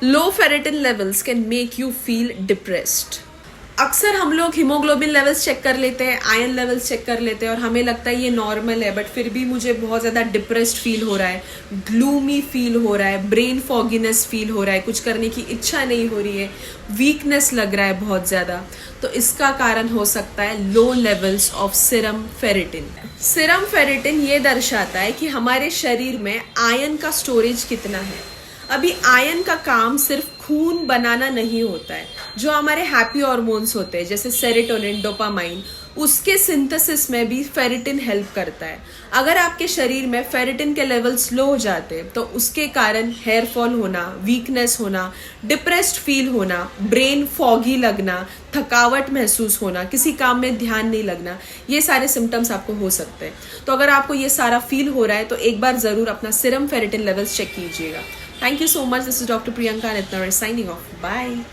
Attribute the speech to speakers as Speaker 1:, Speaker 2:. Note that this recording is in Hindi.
Speaker 1: Low ferritin levels can make you feel depressed. अक्सर हम लोग हीमोग्लोबिन लेवल्स चेक कर लेते हैं, आयरन लेवल्स चेक कर लेते हैं और हमें लगता है ये नॉर्मल है, बट फिर भी मुझे बहुत ज़्यादा डिप्रेस्ड फील हो रहा है, ग्लूमी फील हो रहा है, ब्रेन फॉगिनेस फील हो रहा है, कुछ करने की इच्छा नहीं हो रही है, वीकनेस लग रहा है बहुत ज़्यादा। तो इसका कारण हो सकता है low levels of serum ferritin. Serum ferritin ये दर्शाता है कि हमारे शरीर में आयरन का स्टोरेज कितना है। अभी आयरन का काम सिर्फ खून बनाना नहीं होता है, जो हमारे हैप्पी हार्मोन्स होते हैं जैसे सेरोटोनिन, डोपामाइन, उसके सिंथेसिस में भी फेरेटिन हेल्प करता है। अगर आपके शरीर में फेरेटिन के लेवल्स लो हो जाते हैं तो उसके कारण हेयर फॉल होना, वीकनेस होना, डिप्रेस्ड फील होना, ब्रेन फॉगी लगना, थकावट महसूस होना, किसी काम में ध्यान नहीं लगना, ये सारे सिम्टम्स आपको हो सकते हैं। तो अगर आपको ये सारा फील हो रहा है तो एक बार जरूर अपना सीरम फेरेटिन लेवल्स चेक कीजिएगा। Thank you so much. This is Dr. Priyanka Nitnavar signing off. Bye.